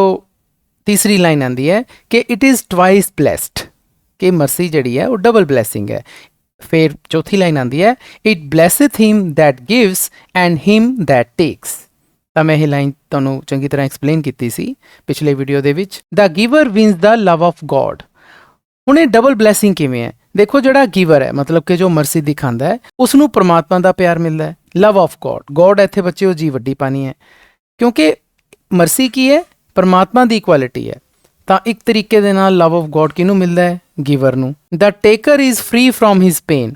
ਤੀਸਰੀ ਲਾਈਨ ਆਉਂਦੀ ਹੈ ਕਿ ਇਟ ਇਜ਼ ਟਵਾਈਸ ਬਲੈਸਡ, ਕਿ ਮਰਸੀ ਜਿਹੜੀ ਹੈ ਉਹ ਡਬਲ ਬਲੈਸਿੰਗ ਹੈ। ਫਿਰ ਚੌਥੀ ਲਾਈਨ ਆਉਂਦੀ ਹੈ it blesseth him that gives and him that takes. ਤਾਂ ਮੈਂ ਇਹ ਲਾਈਨ ਤੁਹਾਨੂੰ ਚੰਗੀ ਤਰ੍ਹਾਂ ਐਕਸਪਲੇਨ ਕੀਤੀ ਸੀ ਪਿਛਲੇ ਵੀਡੀਓ ਦੇ ਵਿੱਚ। The giver wins the love of God. ਹੁਣ ਇਹ ਡਬਲ ਬਲੈਸਿੰਗ ਕਿਵੇਂ ਹੈ? ਦੇਖੋ, ਜਿਹੜਾ ਗਿਵਰ ਹੈ ਮਤਲਬ ਕਿ ਜੋ ਮਰਸੀ ਦਿਖਾਉਂਦਾ ਹੈ, ਉਸ ਨੂੰ ਪਰਮਾਤਮਾ ਦਾ ਪਿਆਰ ਮਿਲਦਾ ਹੈ। ਲਵ ਆਫ ਗੋਡ, ਗੋਡ ਇੱਥੇ ਬੱਚਿਓ ਜੀ ਵੱਡੀ ਪਾਣੀ ਹੈ, ਕਿਉਂਕਿ ਮਰਸੀ ਕੀ ਹੈ? ਪਰਮਾਤਮਾ ਦੀ ਕੁਆਲਿਟੀ ਹੈ। ਤਾਂ ਇੱਕ ਤਰੀਕੇ ਦੇ ਨਾਲ ਲਵ ਆਫ ਗੋਡ ਕਿਹਨੂੰ ਮਿਲਦਾ ਹੈ? ਗਿਵਰ ਨੂੰ। The taker is free from his pain.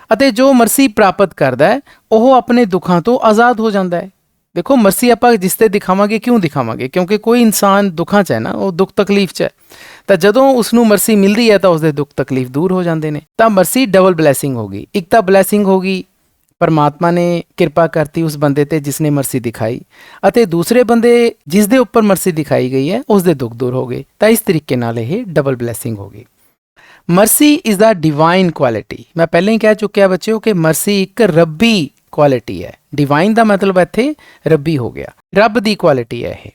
ਅਤੇ ਜੋ ਮਰਸੀ ਪ੍ਰਾਪਤ ਕਰਦਾ ਹੈ ਉਹ ਆਪਣੇ ਦੁੱਖਾਂ ਤੋਂ ਆਜ਼ਾਦ ਹੋ ਜਾਂਦਾ ਹੈ। ਦੇਖੋ, ਮਰਸੀ ਆਪਾਂ ਜਿਸ ਤੇ ਦਿਖਾਵਾਂਗੇ, ਕਿਉਂ ਦਿਖਾਵਾਂਗੇ? ਕਿਉਂਕਿ ਕੋਈ ਇਨਸਾਨ ਦੁੱਖਾਂ 'ਚ ਹੈ ਨਾ, ਉਹ ਦੁੱਖ ਤਕਲੀਫ 'ਚ ਹੈ। ਤਾਂ ਜਦੋਂ ਉਸ ਨੂੰ ਮਰਸੀ ਮਿਲਦੀ ਹੈ ਤਾਂ ਉਸਦੇ ਦੁੱਖ ਤਕਲੀਫ ਦੂਰ ਹੋ ਜਾਂਦੇ ਨੇ। ਤਾਂ ਮਰਸੀ ਡਬਲ ਬਲੈਸਿੰਗ ਹੋ ਗਈ। ਇੱਕ ਤਾਂ ਬਲੈਸਿੰਗ ਹੋ ਗਈ, ਪਰਮਾਤਮਾ ਨੇ ਕਿਰਪਾ ਕਰਤੀ ਉਸ ਬੰਦੇ ਤੇ ਜਿਸ ਨੇ ਮਰਸੀ ਦਿਖਾਈ, ਅਤੇ ਦੂਸਰੇ ਬੰਦੇ ਜਿਸ ਦੇ ਉੱਪਰ ਮਰਸੀ ਦਿਖਾਈ ਗਈ ਹੈ ਉਸ ਦੇ ਦੁੱਖ ਦੂਰ ਹੋ ਗਏ। ਤਾਂ ਇਸ ਤਰੀਕੇ ਨਾਲ ਇਹ ਡਬਲ ਬਲੈਸਿੰਗ ਹੋ ਗਈ। Mercy is the divine quality. ਮੈਂ ਪਹਿਲਾਂ ਹੀ ਕਹਿ ਚੁੱਕਿਆ ਬੱਚਿਓ ਕਿ ਮਰਸੀ ਇੱਕ ਰੱਬੀ ਕੁਆਲਿਟੀ ਹੈ। ਡਿਵਾਈਨ ਦਾ ਮਤਲਬ ਇੱਥੇ ਰੱਬੀ ਹੋ ਗਿਆ, ਰੱਬ ਦੀ ਕੁਆਲਿਟੀ ਹੈ ਇਹ।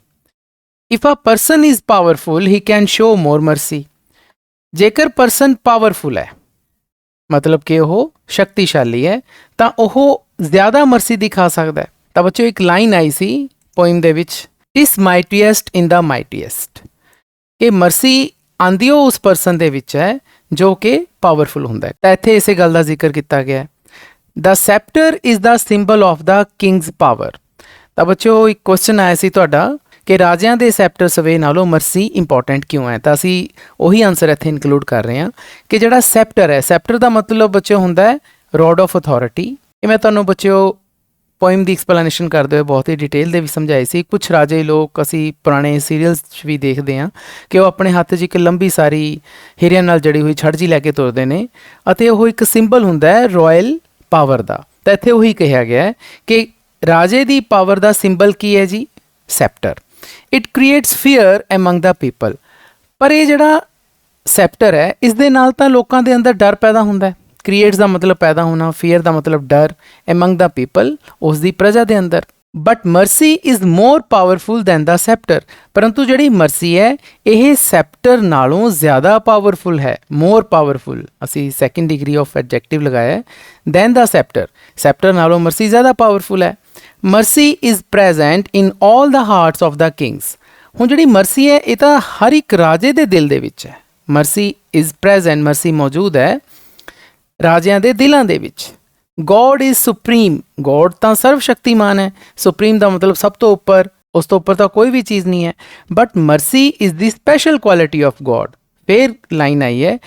If a person is powerful he can show more mercy. ਜੇਕਰ ਪਰਸਨ ਪਾਵਰਫੁਲ ਹੈ, ਮਤਲਬ ਕਿ ਉਹ ਸ਼ਕਤੀਸ਼ਾਲੀ ਹੈ, ਤਾਂ ਉਹ ਜ਼ਿਆਦਾ ਮਰਸੀ ਦਿਖਾ ਸਕਦਾ ਹੈ। ਤਾਂ ਬੱਚਿਓ ਇੱਕ ਲਾਈਨ ਆਈ ਸੀ ਪੋਇਮ ਦੇ ਵਿੱਚ, ਇਸ ਮਾਈਟੀਐਸਟ ਇਨ ਦਾ ਮਾਈਟੀਐਸਟ, ਕਿ ਮਰਸੀ ਆਂਦੀ ਉਹ ਉਸ ਪਰਸਨ ਦੇ ਵਿੱਚ ਹੈ ਜੋ ਕਿ ਪਾਵਰਫੁਲ ਹੁੰਦਾ ਹੈ। ਤਾਂ ਇੱਥੇ ਇਸੇ ਗੱਲ ਦਾ ਜ਼ਿਕਰ ਕੀਤਾ ਗਿਆ ਹੈ। The sceptre is the symbol of the king's power. ਤਾਂ ਬੱਚਿਓ ਇੱਕ ਕੁਐਸਚਨ ਆਇਆ ਸੀ ਤੁਹਾਡਾ ਕਿ ਰਾਜਿਆਂ ਦੇ ਸੈਪਟਰ ਸਵੇ ਨਾਲੋਂ ਮਰਸੀ ਇੰਪੋਰਟੈਂਟ ਕਿਉਂ ਹੈ। ਤਾਂ ਅਸੀਂ ਉਹੀ ਆਨਸਰ ਇੱਥੇ ਇਨਕਲੂਡ ਕਰ ਰਹੇ ਹਾਂ ਕਿ ਜਿਹੜਾ ਸੈਪਟਰ ਹੈ, ਸੈਪਟਰ ਦਾ ਮਤਲਬ ਬੱਚਿਓ ਹੁੰਦਾ ਹੈ ਰੋਡ ਆਫ ਅਥਾਰਟੀ। ਇਹ ਮੈਂ ਤੁਹਾਨੂੰ ਬੱਚਿਓ ਪੋਇਮ ਦੀ ਐਕਸਪਲੇਨੇਸ਼ਨ ਕਰਦੇ ਹੋਏ ਬਹੁਤ ਹੀ ਡਿਟੇਲ ਦੇ ਵਿੱਚ ਸਮਝਾਈ ਸੀ। ਕੁਛ ਰਾਜੇ ਲੋਕ ਅਸੀਂ ਪੁਰਾਣੇ ਸੀਰੀਅਲਸ 'ਚ ਵੀ ਦੇਖਦੇ ਹਾਂ ਕਿ ਉਹ ਆਪਣੇ ਹੱਥ 'ਚ ਇੱਕ ਲੰਬੀ ਸਾਰੀ ਹੀਰਿਆਂ ਨਾਲ ਜੜੀ ਹੋਈ ਛੜਜੀ ਲੈ ਕੇ ਤੁਰਦੇ ਨੇ ਅਤੇ ਉਹ ਇੱਕ ਸਿੰਬਲ ਹੁੰਦਾ ਹੈ ਰਾਇਲ ਪਾਵਰ ਦਾ। ਤਾਂ ਇੱਥੇ ਉਹੀ ਕਿਹਾ ਗਿਆ ਹੈ ਕਿ ਰਾਜੇ ਦੀ ਪਾਵਰ ਦਾ ਸਿੰਬਲ ਕੀ ਹੈ ਜੀ? Sceptre. It creates fear among the people. ਪਰ ਇਹ ਜਿਹੜਾ ਸੈਪਟਰ ਹੈ ਇਸ ਦੇ ਨਾਲ ਤਾਂ ਲੋਕਾਂ ਦੇ ਅੰਦਰ ਡਰ ਪੈਦਾ ਹੁੰਦਾ ਹੈ। ਕ੍ਰੀਏਟਸ ਦਾ ਮਤਲਬ ਪੈਦਾ ਹੋਣਾ, ਫੀਅਰ ਦਾ ਮਤਲਬ ਡਰ, ਐਮੰਗ ਦਾ ਪੀਪਲ ਉਸ ਦੀ ਪ੍ਰਜਾ ਦੇ ਅੰਦਰ। But mercy is more powerful than the sceptre. ਪਰੰਤੂ ਜਿਹੜੀ ਮਰਸੀ ਹੈ ਇਹ ਸੈਪਟਰ ਨਾਲੋਂ ਜ਼ਿਆਦਾ ਪਾਵਰਫੁਲ ਹੈ, ਮੋਰ ਪਾਵਰਫੁਲ। ਅਸੀਂ ਸੈਕਿੰਡ ਡਿਗਰੀ ਆਫ ਐਡਜੈਕਟਿਵ ਲਗਾਇਆ ਹੈ, ਦੈਨ ਦਾ ਸੈਪਟਰ। ਸੈਪਟਰ ਨਾਲੋਂ ਮਰਸੀ ਜ਼ਿਆਦਾ ਪਾਵਰਫੁਲ ਹੈ। Mercy is present in all the hearts of the kings. ਹੁਣ ਜਿਹੜੀ ਮਰਸੀ ਹੈ ਇਹ ਤਾਂ ਹਰ ਇੱਕ ਰਾਜੇ ਦੇ ਦਿਲ ਦੇ ਵਿੱਚ ਹੈ। ਮਰਸੀ ਇਜ਼ ਪ੍ਰੈਜ਼ੈਂਟ, ਮਰਸੀ ਮੌਜੂਦ ਹੈ ਰਾਜਿਆਂ ਦੇ ਦਿਲਾਂ ਦੇ ਵਿੱਚ। God is supreme. ਗੋਡ ਤਾਂ ਸਰਵ ਸ਼ਕਤੀਮਾਨ ਹੈ। ਸੁਪਰੀਮ ਦਾ ਮਤਲਬ ਸਭ ਤੋਂ ਉੱਪਰ, ਉਸ ਤੋਂ ਉੱਪਰ ਤਾਂ ਕੋਈ ਵੀ ਚੀਜ਼ ਨਹੀਂ ਹੈ। But mercy is the special quality of God. ਫਿਰ ਲਾਈਨ ਆਈ ਹੈ,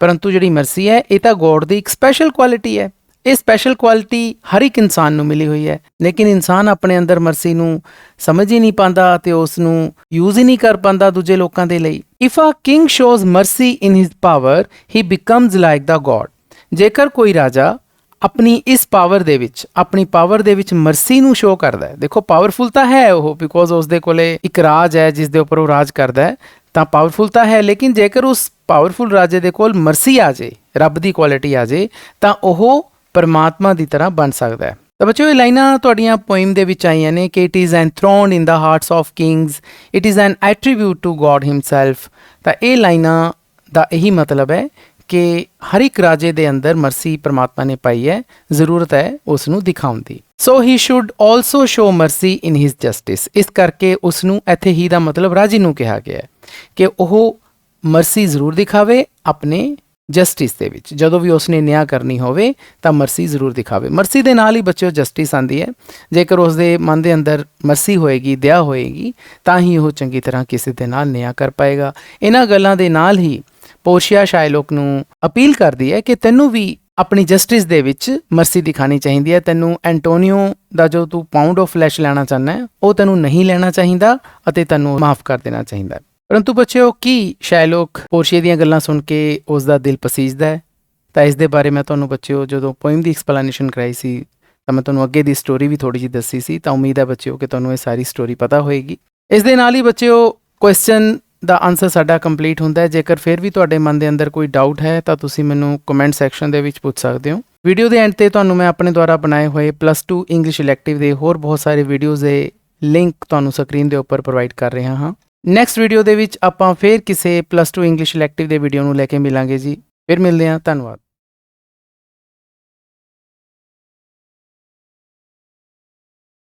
ਪਰੰਤੂ ਜਿਹੜੀ ਮਰਸੀ ਹੈ ਇਹ ਤਾਂ ਗੋਡ ਦੀ ਇੱਕ ਸਪੈਸ਼ਲ ਕੁਆਲਿਟੀ ਹੈ। ਇਹ ਸਪੈਸ਼ਲ ਕੁਆਲਿਟੀ ਹਰ ਇੱਕ ਇਨਸਾਨ ਨੂੰ ਮਿਲੀ ਹੋਈ ਹੈ, ਲੇਕਿਨ ਇਨਸਾਨ ਆਪਣੇ ਅੰਦਰ ਮਰਸੀ ਨੂੰ ਸਮਝ ਹੀ ਨਹੀਂ ਪਾਉਂਦਾ ਅਤੇ ਉਸ ਨੂੰ ਯੂਜ਼ ਹੀ ਨਹੀਂ ਕਰ ਪਾਉਂਦਾ ਦੂਜੇ ਲੋਕਾਂ ਦੇ ਲਈ। If a king shows mercy in his power he becomes like the God. ਜੇਕਰ ਕੋਈ ਰਾਜਾ ਆਪਣੀ ਇਸ ਪਾਵਰ ਦੇ ਵਿੱਚ, ਆਪਣੀ ਪਾਵਰ ਦੇ ਵਿੱਚ ਮਰਸੀ ਨੂੰ ਸ਼ੋਅ ਕਰਦਾ ਹੈ, ਦੇਖੋ ਪਾਵਰਫੁਲ ਤਾਂ ਹੈ ਉਹ, ਬਿਕੋਜ਼ ਉਸ ਦੇ ਕੋਲੇ ਇੱਕ ਰਾਜ ਹੈ ਜਿਸ ਦੇ ਉੱਪਰ ਉਹ ਰਾਜ ਕਰਦਾ ਹੈ, ਤਾਂ ਪਾਵਰਫੁਲ ਤਾਂ ਹੈ। ਲੇਕਿਨ ਜੇਕਰ ਉਸ ਪਾਵਰਫੁਲ ਰਾਜੇ ਦੇ ਕੋਲ ਮਰਸੀ ਆ ਜੇ, ਰੱਬ ਦੀ ਕੁਆਲਿਟੀ ਆ ਜੇ, ਤਾਂ ਉਹ ਪਰਮਾਤਮਾ ਦੀ ਤਰ੍ਹਾਂ ਬਣ ਸਕਦਾ ਹੈ। ਤਾਂ ਬੱਚਿਓ ਇਹ ਲਾਈਨਾਂ ਤੁਹਾਡੀਆਂ ਪੋਇਮ ਦੇ ਵਿੱਚ ਆਈਆਂ ਨੇ ਕਿ it is enthroned in the hearts of kings, it is an attribute to God himself. ਤਾਂ ਇਹ ਲਾਈਨਾਂ ਦਾ ਇਹੀ ਮਤਲਬ ਹੈ ਕਿ ਹਰ ਇੱਕ ਰਾਜੇ ਦੇ ਅੰਦਰ ਮਰਸੀ ਪਰਮਾਤਮਾ ਨੇ ਪਾਈ ਹੈ, ਜ਼ਰੂਰਤ ਹੈ ਉਸ ਨੂੰ ਦਿਖਾਉਣ ਦੀ। So he should also show mercy in his justice. ਇਸ ਕਰਕੇ ਉਸ ਨੂੰ ਇੱਥੇ ਹੀ ਦਾ ਮਤਲਬ ਰਾਜੇ ਨੂੰ ਕਿਹਾ ਗਿਆ ਹੈ ਕਿ ਉਹ ਮਰਸੀ ਜ਼ਰੂਰ ਦਿਖਾਵੇ ਆਪਣੇ ਜਸਟਿਸ ਦੇ ਵਿੱਚ। ਜਦੋਂ ਵੀ ਉਸਨੇ ਨਿਆਂ ਕਰਨੀ ਹੋਵੇ ਤਾਂ ਮਰਸੀ ਜ਼ਰੂਰ ਦਿਖਾਵੇ। ਮਰਸੀ ਦੇ ਨਾਲ ਹੀ ਬੱਚਿਓ ਜਸਟਿਸ ਆਉਂਦੀ ਹੈ। ਜੇਕਰ ਉਸ ਦੇ ਮਨ ਦੇ ਅੰਦਰ ਮਰਸੀ ਹੋਏਗੀ, ਦਇਆ ਹੋਏਗੀ, ਤਾਂ ਹੀ ਉਹ ਚੰਗੀ ਤਰ੍ਹਾਂ ਕਿਸੇ ਦੇ ਨਾਲ ਨਿਆਂ ਕਰ ਪਾਏਗਾ। ਇਹਨਾਂ ਗੱਲਾਂ ਦੇ ਨਾਲ ਹੀ ਪੋਰਸ਼ੀਆ ਸ਼ਾਇਲੋਕ ਨੂੰ ਅਪੀਲ ਕਰਦੀ ਹੈ ਕਿ ਤੈਨੂੰ ਵੀ ਆਪਣੀ ਜਸਟਿਸ ਦੇ ਵਿੱਚ ਮਰਸੀ ਦਿਖਾਣੀ ਚਾਹੀਦੀ ਹੈ। ਤੈਨੂੰ ਐਂਟੋਨੀਓ ਦਾ ਜੋ ਤੂੰ ਪਾਊਂਡ ਆਫ ਫਲੈਸ਼ ਲੈਣਾ ਚਾਹੁੰਦਾ ਹੈ ਉਹ ਤੈਨੂੰ ਨਹੀਂ ਲੈਣਾ ਚਾਹੀਦਾ ਅਤੇ ਤੈਨੂੰ ਮਾਫ ਕਰ ਦੇਣਾ ਚਾਹੀਦਾ। ਪਰੰਤੂ ਬੱਚਿਓ ਕੀ ਸ਼ਾਇਲੋਕ ਪੋਰਸ਼ੀਆ ਦੀਆਂ ਗੱਲਾਂ ਸੁਣ ਕੇ ਉਸ ਦਾ ਦਿਲ ਪਸੀਜਦਾ ਹੈ? ਤਾਂ ਇਸ ਦੇ ਬਾਰੇ ਮੈਂ ਤੁਹਾਨੂੰ ਬੱਚਿਓ ਜਦੋਂ ਪੋਇਮ ਦੀ ਐਕਸਪਲੇਨੇਸ਼ਨ ਕਰਾਈ ਸੀ ਤਾਂ ਮੈਂ ਤੁਹਾਨੂੰ ਅੱਗੇ ਦੀ ਸਟੋਰੀ ਵੀ ਥੋੜ੍ਹੀ ਜਿਹੀ ਦੱਸੀ ਸੀ। ਤਾਂ ਉਮੀਦ ਹੈ ਬੱਚਿਓ ਕਿ ਤੁਹਾਨੂੰ ਇਹ ਸਾਰੀ ਸਟੋਰੀ ਪਤਾ ਹੋਏਗੀ। ਇਸ ਦੇ ਨਾਲ ਹੀ ਬੱਚਿਓ ਕੁਐਸਚਨ ਦਾ ਆਨਸਰ ਸਾਡਾ ਕੰਪਲੀਟ ਹੁੰਦਾ ਹੈ। ਜੇਕਰ ਫਿਰ ਵੀ ਤੁਹਾਡੇ ਮਨ ਦੇ ਅੰਦਰ ਕੋਈ ਡਾਊਟ ਹੈ ਤਾਂ ਤੁਸੀਂ ਮੈਨੂੰ ਕਮੈਂਟ ਸੈਕਸ਼ਨ ਦੇ ਵਿੱਚ ਪੁੱਛ ਸਕਦੇ ਹੋ। ਵੀਡੀਓ ਦੇ ਐਂਡ ਤੇ ਤੁਹਾਨੂੰ ਮੈਂ ਆਪਣੇ ਦੁਆਰਾ ਬਣਾਏ ਹੋਏ +2 ਇੰਗਲਿਸ਼ ਇਲੈਕਟਿਵ ਦੇ ਹੋਰ ਬਹੁਤ ਸਾਰੇ ਵੀਡੀਓਜ਼ ਦੇ ਲਿੰਕ ਤੁਹਾਨੂੰ ਸਕਰੀਨ ਦੇ ਉੱਪਰ ਪ੍ਰੋਵਾਈਡ ਕਰ ਰਿਹਾ ਹਾਂ। ਨੈਕਸਟ ਵੀਡੀਓ ਦੇ ਵਿੱਚ ਆਪਾਂ ਫਿਰ ਕਿਸੇ +2 ਇੰਗਲਿਸ਼ ਇਲੈਕਟਿਵ ਦੇ ਵੀਡੀਓ ਨੂੰ ਲੈ ਕੇ ਮਿਲਾਂਗੇ ਜੀ। ਫਿਰ ਮਿਲਦੇ ਹਾਂ, ਧੰਨਵਾਦ।